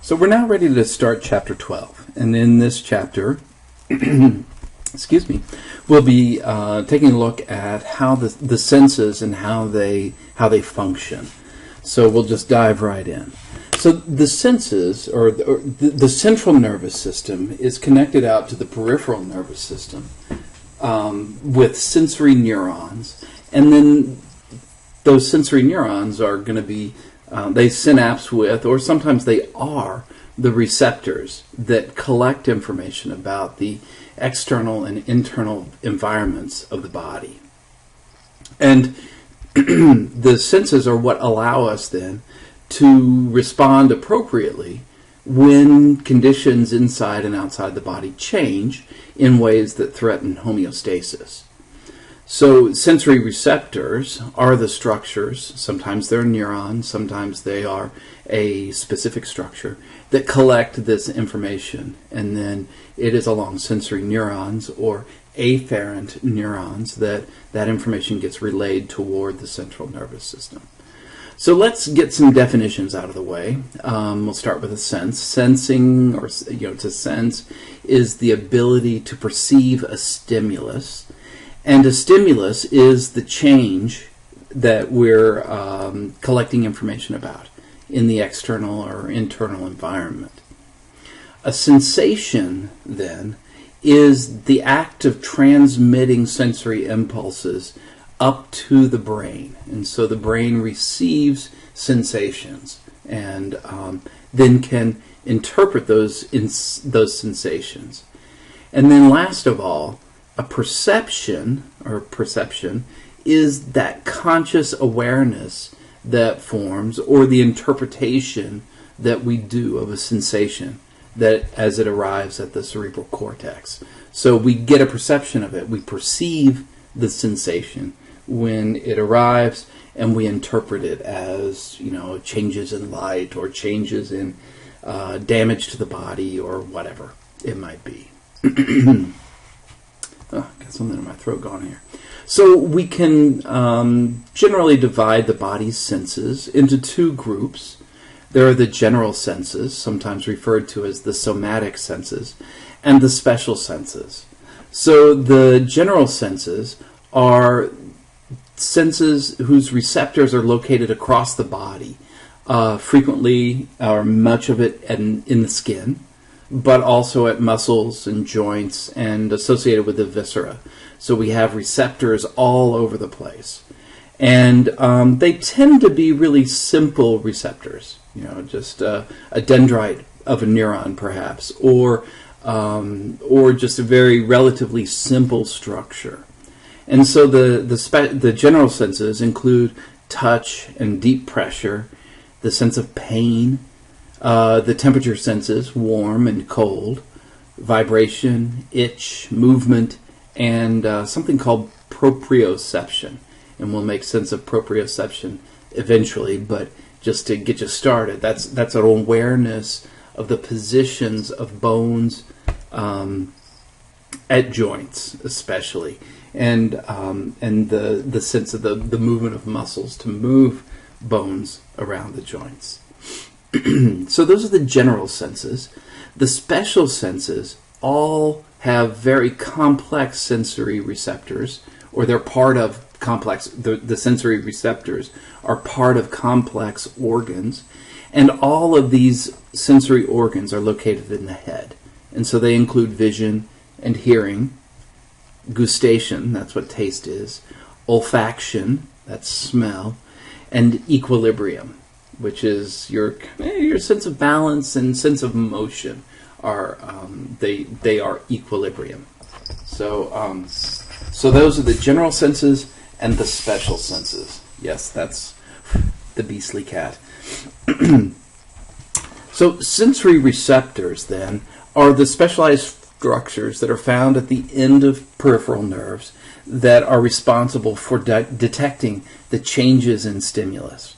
So we're now ready to start chapter 12, and in this chapter, excuse me, we'll be taking a look at how the senses and how they function. So we'll just dive right in. So the senses, or the central nervous system, is connected out to the peripheral nervous system with sensory neurons, and then those sensory neurons are going to be they synapse with, or sometimes they are, the receptors that collect information about the external and internal environments of the body. And the senses are what allow us then to respond appropriately when conditions inside and outside the body change in ways that threaten homeostasis. So sensory receptors are the structures, sometimes they're neurons, sometimes they are a specific structure, that collect this information. And then it is along sensory neurons or afferent neurons that information gets relayed toward the central nervous system. So let's get some definitions out of the way. We'll start with a sense. Sensing, or to sense, is the ability to perceive a stimulus. And a stimulus is the change that we're collecting information about in the external or internal environment. A sensation, then, is the act of transmitting sensory impulses up to the brain. And so the brain receives sensations and then can interpret those sensations. And then last of all, a perception is that conscious awareness that forms, or the interpretation that we do of a sensation that as it arrives at the cerebral cortex. So we get a perception of it. We perceive the sensation when it arrives, and we interpret it as, changes in light or changes in damage to the body or whatever it might be. Oh, got something in my throat going here. So we can generally divide the body's senses into two groups. There are the general senses, sometimes referred to as the somatic senses, and the special senses. So the general senses are senses whose receptors are located across the body, frequently, or much of it in the skin, but also at muscles and joints and associated with the viscera. So we have receptors all over the place. And they tend to be really simple receptors, just a dendrite of a neuron perhaps, or just a very relatively simple structure. And so the general senses include touch and deep pressure, the sense of pain, the temperature senses, warm and cold, vibration, itch, movement, and something called proprioception. And we'll make sense of proprioception eventually, but just to get you started, that's an awareness of the positions of bones at joints especially, and the sense of the movement of muscles to move bones around the joints. So those are the general senses. The special senses all have very complex sensory receptors, or they're part of complex, the sensory receptors are part of complex organs, and all of these sensory organs are located in the head. And so they include vision and hearing, gustation, that's what taste is, olfaction, that's smell, and equilibrium, which is your sense of balance and sense of motion are they are equilibrium. So so those are the general senses and the special senses. Yes, that's the beastly cat. So sensory receptors then are the specialized structures that are found at the end of peripheral nerves that are responsible for detecting the changes in stimulus.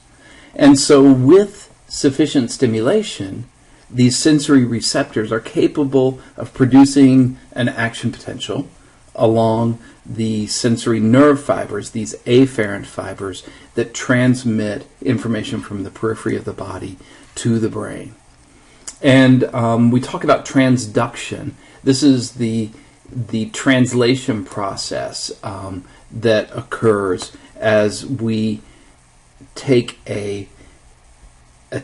And so with sufficient stimulation, these sensory receptors are capable of producing an action potential along the sensory nerve fibers, these afferent fibers that transmit information from the periphery of the body to the brain. And we talk about transduction. This is the translation process that occurs as we take a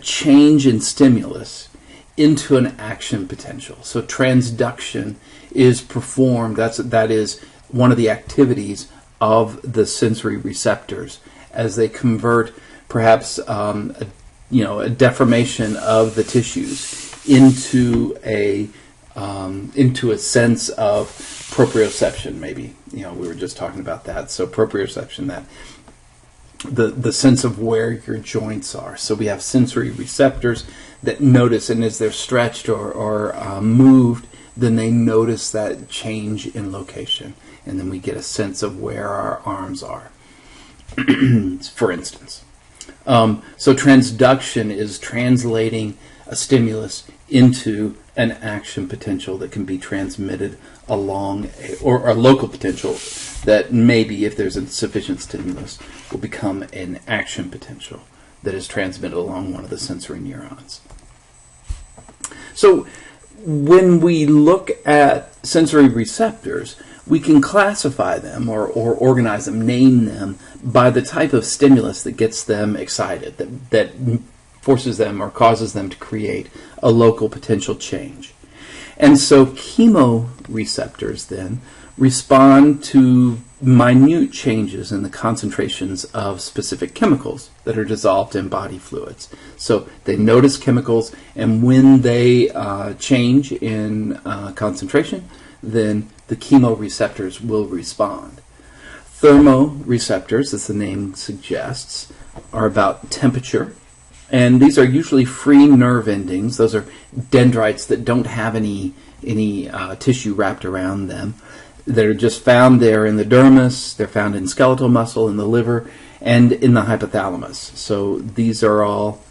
change in stimulus into an action potential. So transduction is performed. That is one of the activities of the sensory receptors as they convert perhaps a deformation of the tissues into a sense of proprioception. Maybe we were just talking about that. So proprioception, that the sense of where your joints are. So we have sensory receptors that notice, and as they're stretched or moved, then they notice that change in location, and then we get a sense of where our arms are, for instance. So transduction is translating a stimulus into an action potential that can be transmitted along or a local potential that maybe, if there's a sufficient stimulus, will become an action potential that is transmitted along one of the sensory neurons. So when we look at sensory receptors, we can classify them or organize them, name them by the type of stimulus that gets them excited, that forces them or causes them to create a local potential change. And so chemoreceptors then respond to minute changes in the concentrations of specific chemicals that are dissolved in body fluids. So they notice chemicals, and when they change in concentration, then the chemoreceptors will respond. Thermoreceptors, as the name suggests, are about temperature, and these are usually free nerve endings. Those are dendrites that don't have any tissue wrapped around them. They're just found there in the dermis, they're found in skeletal muscle, in the liver, and in the hypothalamus. So these are all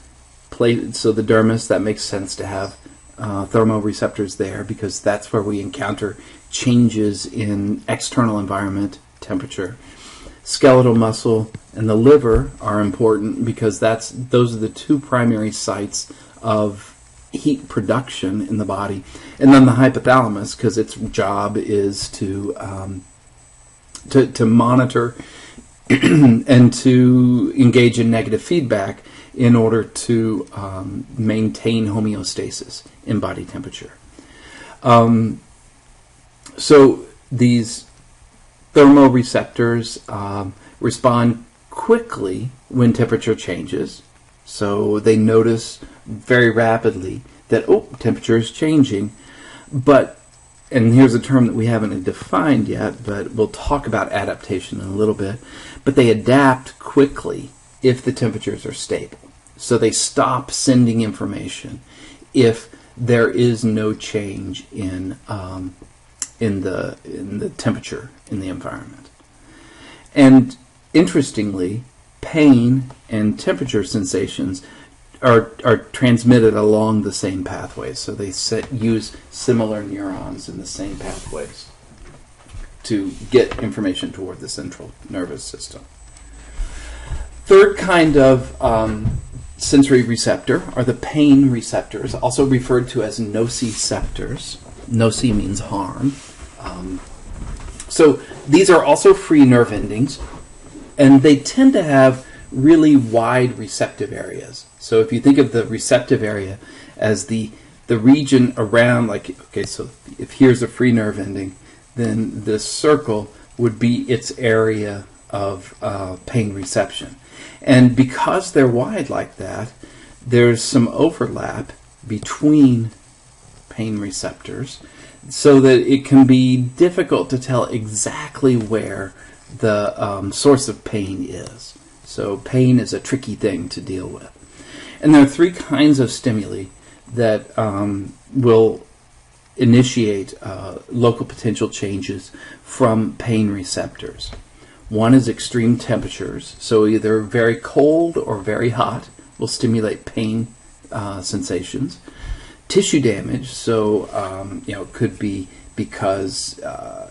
plated. So the dermis, that makes sense to have thermoreceptors there, because that's where we encounter changes in external environment, temperature. Skeletal muscle and the liver are important because those are the two primary sites of heat production in the body. And then the hypothalamus, because its job is to monitor and to engage in negative feedback in order to maintain homeostasis in body temperature. So these thermoreceptors respond quickly when temperature changes. So they notice very rapidly that, temperature is changing. But, and here's a term that we haven't defined yet, but we'll talk about adaptation in a little bit, but they adapt quickly if the temperatures are stable. So they stop sending information if there is no change in the temperature in the environment. And interestingly, pain and temperature sensations are transmitted along the same pathways. So they use similar neurons in the same pathways to get information toward the central nervous system. Third kind of sensory receptor are the pain receptors, also referred to as nociceptors. Noci means harm. So these are also free nerve endings, and they tend to have really wide receptive areas. So if you think of the receptive area as the region around, so if here's a free nerve ending, then this circle would be its area of pain reception. And because they're wide like that, there's some overlap between pain receptors, so that it can be difficult to tell exactly where the source of pain is. So pain is a tricky thing to deal with. And there are three kinds of stimuli that will initiate local potential changes from pain receptors. One is extreme temperatures, so either very cold or very hot will stimulate pain sensations. Tissue damage, so it could be because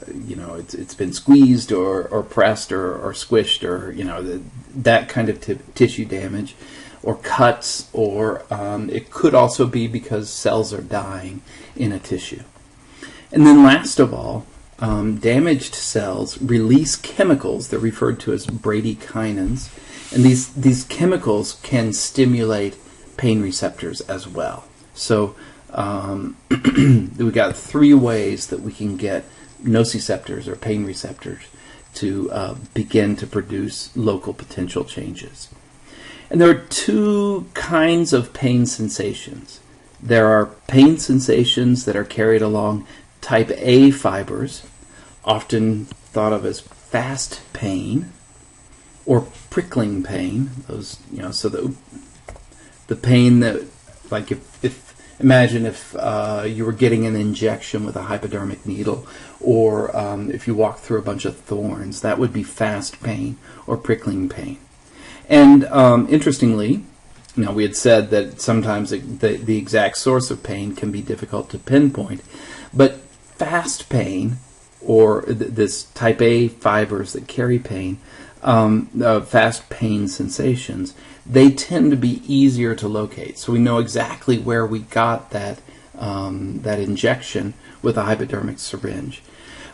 it's been squeezed or pressed or squished, or that kind of tissue damage or cuts, or it could also be because cells are dying in a tissue. And then last of all, damaged cells release chemicals. They're referred to as bradykinins, and these chemicals can stimulate pain receptors as well. So we got 3 ways that we can get nociceptors or pain receptors to begin to produce local potential changes. And there are 2 kinds of pain sensations. There are pain sensations that are carried along type A fibers, often thought of as fast pain or prickling pain. Those, so the pain that, like imagine if you were getting an injection with a hypodermic needle, or if you walk through a bunch of thorns, that would be fast pain or prickling pain. And interestingly, we had said that sometimes the exact source of pain can be difficult to pinpoint, but fast pain, or this type A fibers that carry pain, fast pain sensations, they tend to be easier to locate. So we know exactly where we got that injection with a hypodermic syringe.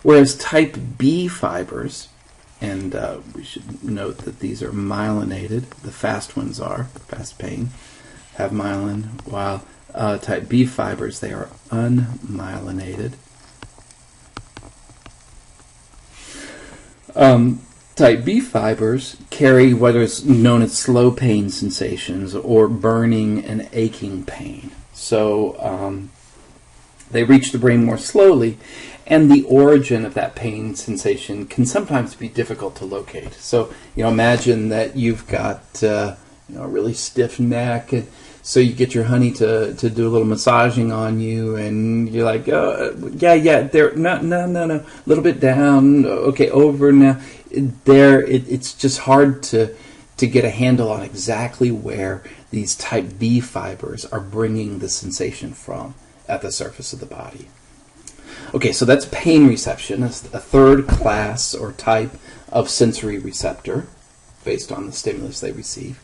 Whereas type B fibers, and we should note that these are myelinated, the fast ones are, fast pain, have myelin, while type B fibers, they are unmyelinated. Type B fibers carry what is known as slow pain sensations, or burning and aching pain. So they reach the brain more slowly, and the origin of that pain sensation can sometimes be difficult to locate. So imagine that you've got a really stiff neck, and so you get your honey to do a little massaging on you, and you're like, there, no, a little bit down, okay, over now. It's just hard to get a handle on exactly where these type B fibers are bringing the sensation from at the surface of the body. Okay, so that's pain reception. That's a 3rd class or type of sensory receptor based on the stimulus they receive.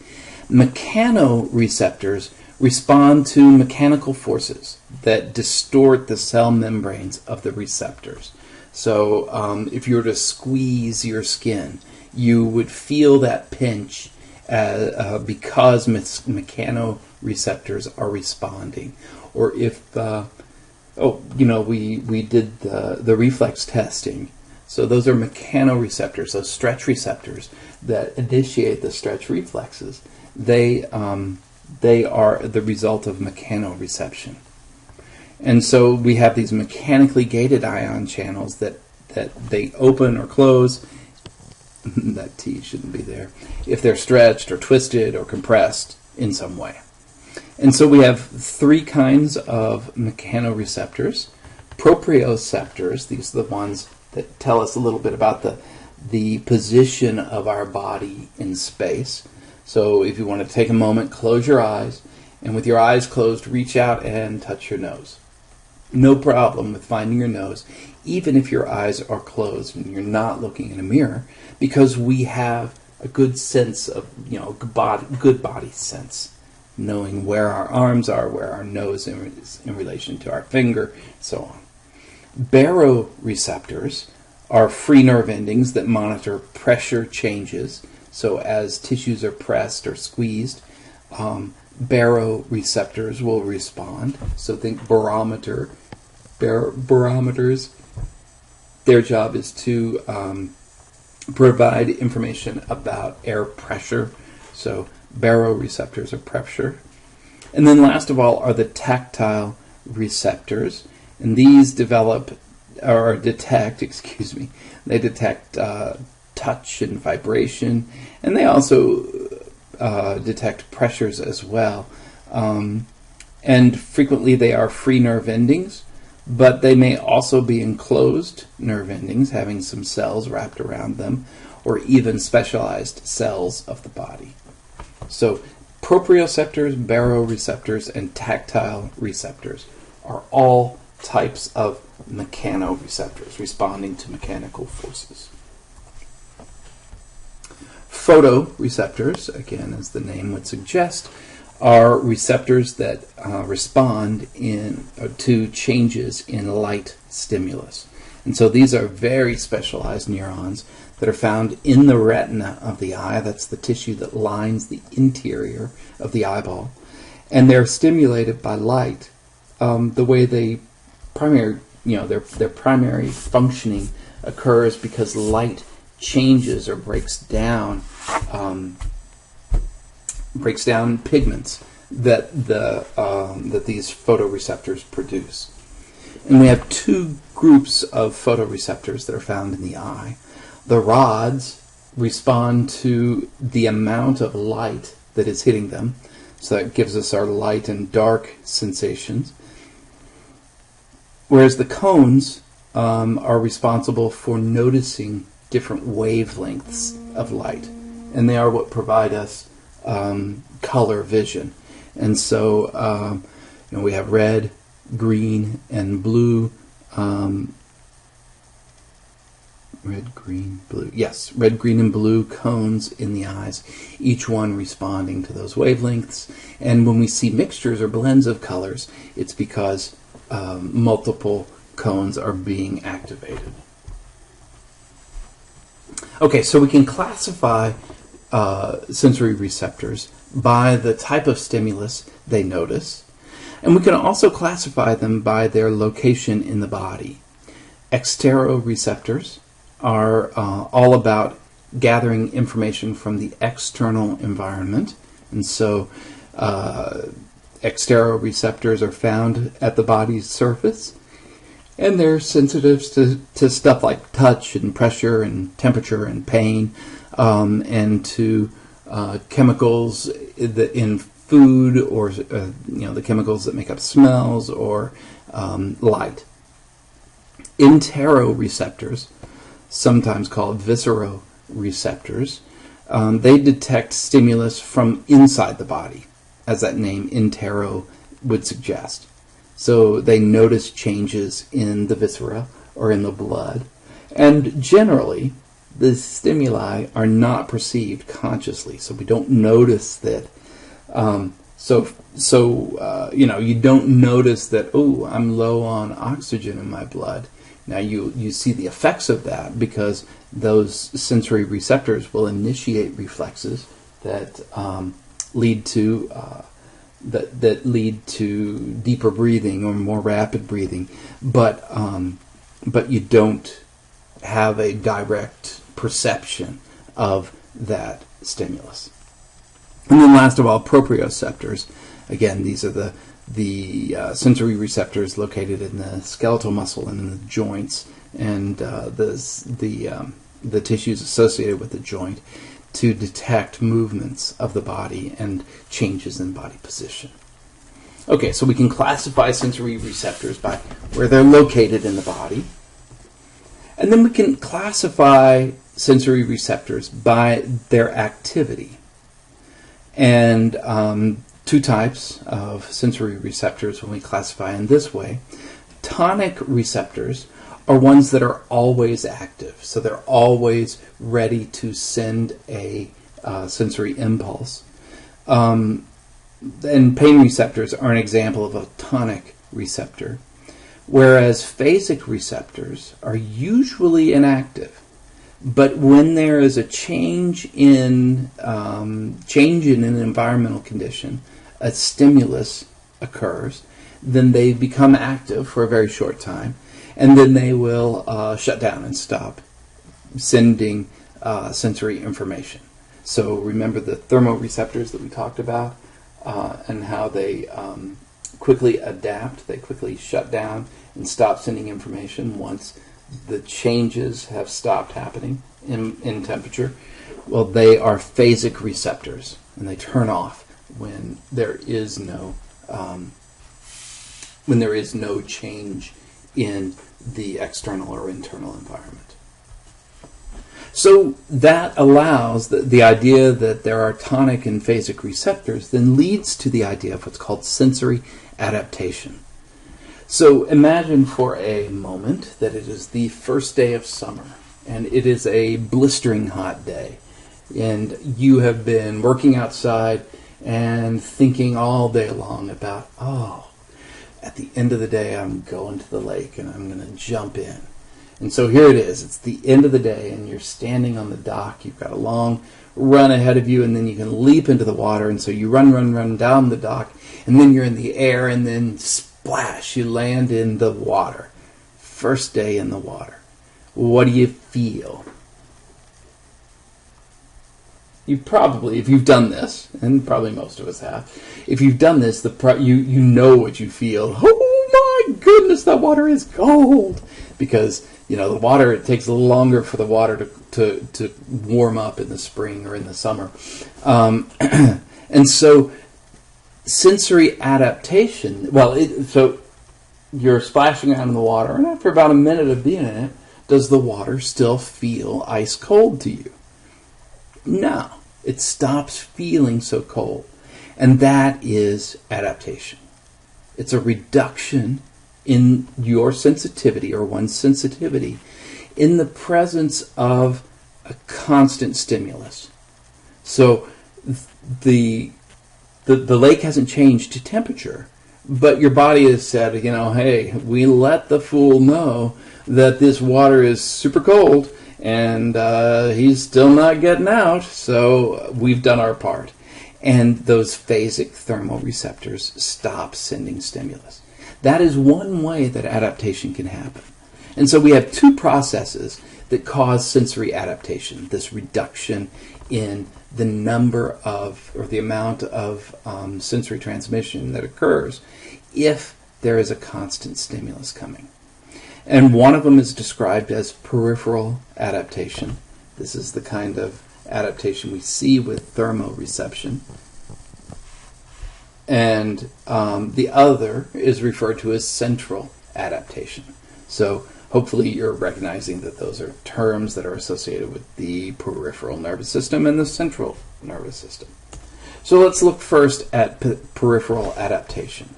Mechanoreceptors respond to mechanical forces that distort the cell membranes of the receptors. So if you were to squeeze your skin, you would feel that pinch because mechanoreceptors are responding. Or if, we did the reflex testing. So those are mechanoreceptors, those stretch receptors that initiate the stretch reflexes. They are the result of mechanoreception. And so we have these mechanically gated ion channels that they open or close. That T shouldn't be there. If they're stretched or twisted or compressed in some way. And so we have 3 kinds of mechanoreceptors. Proprioceptors, these are the ones that tell us a little bit about the position of our body in space. So if you want to take a moment, close your eyes, and with your eyes closed, reach out and touch your nose. No problem with finding your nose, even if your eyes are closed and you're not looking in a mirror, because we have a good sense of, good body sense, knowing where our arms are, where our nose is in relation to our finger, and so on. Baroreceptors are free nerve endings that monitor pressure changes. So as tissues are pressed or squeezed, baroreceptors will respond. So think barometers. Their job is to provide information about air pressure. So baroreceptors are pressure. And then last of all are the tactile receptors. And these detect touch and vibration, and they also detect pressures as well. And frequently they are free nerve endings, but they may also be enclosed nerve endings, having some cells wrapped around them, or even specialized cells of the body. So proprioceptors, baroreceptors, and tactile receptors are all types of mechanoreceptors responding to mechanical forces. Photoreceptors, again, as the name would suggest, are receptors that respond to changes in light stimulus. And so these are very specialized neurons that are found in the retina of the eye. That's the tissue that lines the interior of the eyeball. And they're stimulated by light. The way their primary functioning occurs because light changes or breaks down pigments that these photoreceptors produce. And we have two groups of photoreceptors that are found in the eye. The rods respond to the amount of light that is hitting them, so that gives us our light and dark sensations. Whereas the cones are responsible for noticing different wavelengths of light, and they are what provide us color vision. And so we have red, green, and blue. Red, green, blue. Yes, red, green, and blue cones in the eyes, each one responding to those wavelengths. And when we see mixtures or blends of colors, it's because multiple cones are being activated. Okay, so we can classify sensory receptors by the type of stimulus they notice, and we can also classify them by their location in the body. Exteroreceptors are all about gathering information from the external environment, and so exteroreceptors are found at the body's surface, and they're sensitive to stuff like touch and pressure and temperature and pain, and to chemicals in food, or the chemicals that make up smells, or light. Interoreceptors, sometimes called visceroreceptors, they detect stimulus from inside the body, as that name intero would suggest. So they notice changes in the viscera or in the blood, and generally the stimuli are not perceived consciously, so we don't notice that. You don't notice that, oh, I'm low on oxygen in my blood. Now you see the effects of that because those sensory receptors will initiate reflexes that lead to deeper breathing or more rapid breathing, but you don't have a direct perception of that stimulus. And then last of all, proprioceptors. Again, these are the sensory receptors located in the skeletal muscle and in the joints and the tissues associated with the joint to detect movements of the body and changes in body position. Okay, so we can classify sensory receptors by where they're located in the body. And then we can classify sensory receptors by their activity. And two types of sensory receptors when we classify in this way. Tonic receptors are ones that are always active, so they're always ready to send a sensory impulse. And pain receptors are an example of a tonic receptor, whereas phasic receptors are usually inactive. But when there is a change in an environmental condition, a stimulus occurs, then they become active for a very short time, and then they will shut down and stop sending sensory information. So remember the thermoreceptors that we talked about and how they quickly adapt, they quickly shut down and stop sending information once the changes have stopped happening in temperature. Well, they are phasic receptors, and they turn off when there is no change in the external or internal environment. So that allows the idea that there are tonic and phasic receptors, then leads to the idea of what's called sensory adaptation. So imagine for a moment that it is the first day of summer, and it is a blistering hot day, and you have been working outside and thinking all day long about, oh, at the end of the day, I'm going to the lake and I'm going to jump in. And so here it is. It's the end of the day, and you're standing on the dock. You've got a long run ahead of you, and then you can leap into the water. And so you run down the dock, and then you're in the air, and then splash, you land in the water. First day in the water. What do you feel? You probably, if you've done this, and probably most of us have, if you've done this, you know what you feel. Oh my goodness, that water is cold! Because, you know, the water, it takes a little longer for the water to warm up in the spring or in the summer. And so sensory adaptation, so you're splashing around in the water, and after about a minute of being in it, does the water still feel ice cold to you? No, it stops feeling so cold. And that is adaptation. It's a reduction in your sensitivity, or one's sensitivity, in the presence of a constant stimulus. So the lake hasn't changed to temperature, but your body has said, you know, hey, we let the fool know that this water is super cold, and he's still not getting out, so we've done our part. And those phasic thermoreceptors stop sending stimulus. That is one way that adaptation can happen. And so we have two processes that cause sensory adaptation, this reduction in the number of, or the amount of sensory transmission that occurs if there is a constant stimulus coming. And one of them is described as peripheral adaptation. This is the kind of adaptation we see with thermoreception. And the other is referred to as central adaptation. So hopefully you're recognizing that those are terms that are associated with the peripheral nervous system and the central nervous system. So let's look first at peripheral adaptation.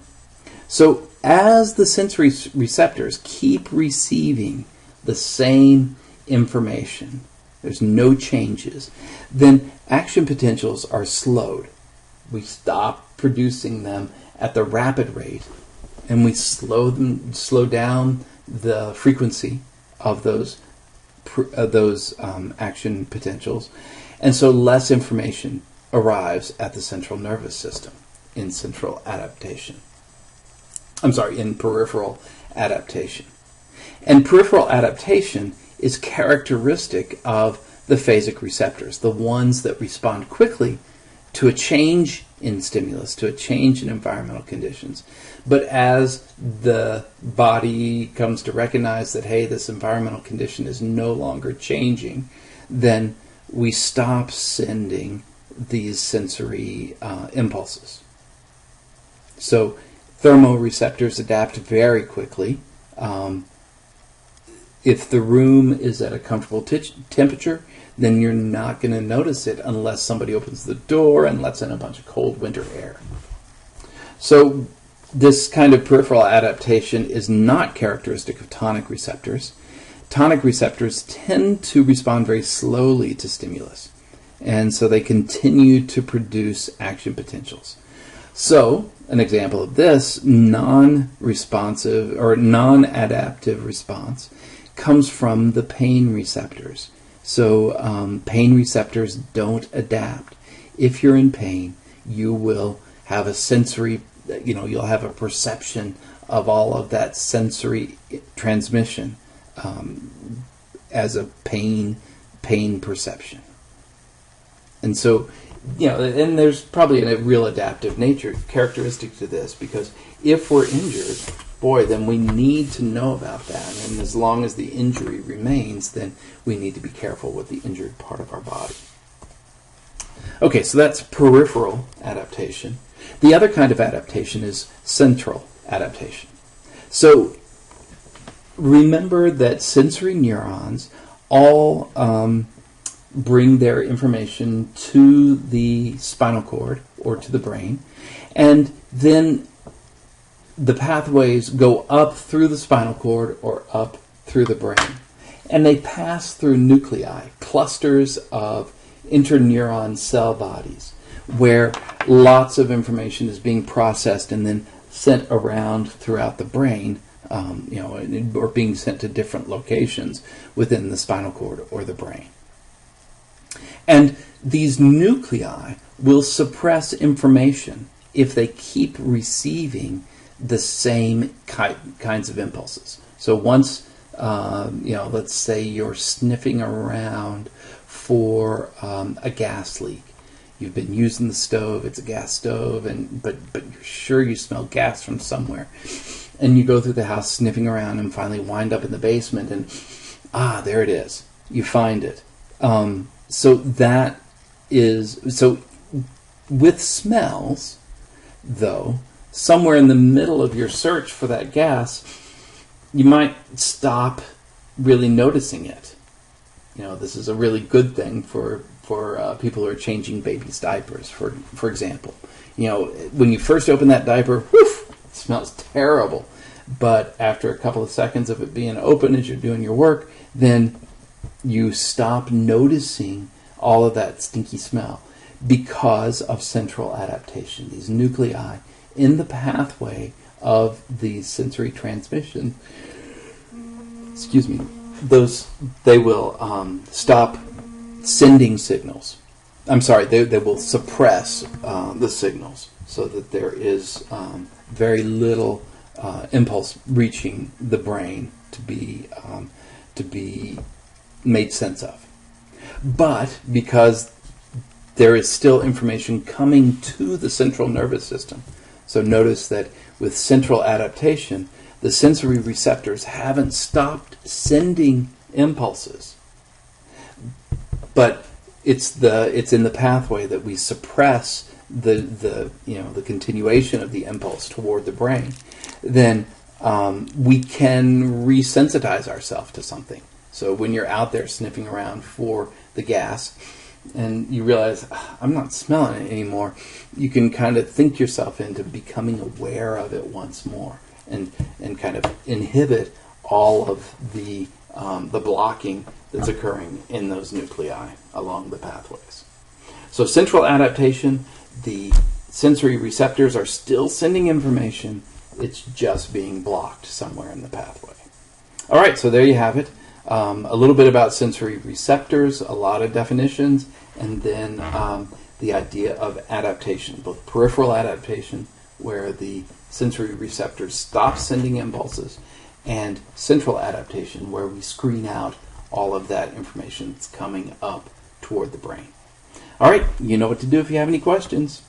So as the sensory receptors keep receiving the same information, there's no changes, then action potentials are slowed. We stop producing them at the rapid rate, and we slow down the frequency of those action potentials, and so less information arrives at the central nervous system in central adaptation. In peripheral adaptation. And peripheral adaptation is characteristic of the phasic receptors, the ones that respond quickly to a change in stimulus, to a change in environmental conditions. But as the body comes to recognize that, hey, this environmental condition is no longer changing, then we stop sending these sensory impulses. So thermoreceptors adapt very quickly. If the room is at a comfortable temperature, then you're not going to notice it unless somebody opens the door and lets in a bunch of cold winter air. So this kind of peripheral adaptation is not characteristic of tonic receptors. Tonic receptors tend to respond very slowly to stimulus, and so they continue to produce action potentials. So an example of this non-responsive or non-adaptive response comes from the pain receptors. So pain receptors don't adapt. If you're in pain, you will have a sensory, you'll have a perception of all of that sensory transmission as a pain perception. And so, and there's probably a real adaptive nature characteristic to this, because if we're injured, boy, then we need to know about that. And as long as the injury remains, then we need to be careful with the injured part of our body. Okay, so that's peripheral adaptation. The other kind of adaptation is central adaptation. So remember that sensory neurons all bring their information to the spinal cord or to the brain, and then the pathways go up through the spinal cord or up through the brain, and they pass through nuclei, clusters of interneuron cell bodies, where lots of information is being processed and then sent around throughout the brain, or being sent to different locations within the spinal cord or the brain. And these nuclei will suppress information if they keep receiving the same kinds of impulses. So once, let's say you're sniffing around for a gas leak. You've been using the stove, it's a gas stove, but you're sure you smell gas from somewhere. And you go through the house sniffing around and finally wind up in the basement and, there it is. You find it. So with smells, though, somewhere in the middle of your search for that gas, you might stop really noticing it. This is a really good thing for people who are changing babies' diapers, for example. When you first open that diaper, whoof, it smells terrible. But after a couple of seconds of it being open as you're doing your work, then you stop noticing all of that stinky smell because of central adaptation. These nuclei in the pathway of the sensory transmission, they will stop sending signals. They will suppress the signals so that there is very little impulse reaching the brain to be made sense of. But because there is still information coming to the central nervous system, so notice that with central adaptation, the sensory receptors haven't stopped sending impulses, but it's in the pathway that we suppress the continuation of the impulse toward the brain. Then we can resensitize ourselves to something. So when you're out there sniffing around for the gas and you realize, I'm not smelling it anymore, you can kind of think yourself into becoming aware of it once more and kind of inhibit all of the blocking that's occurring in those nuclei along the pathways. So central adaptation, the sensory receptors are still sending information, it's just being blocked somewhere in the pathway. All right, so there you have it. A little bit about sensory receptors, a lot of definitions, and then the idea of adaptation, both peripheral adaptation, where the sensory receptors stop sending impulses, and central adaptation, where we screen out all of that information that's coming up toward the brain. All right, you know what to do if you have any questions.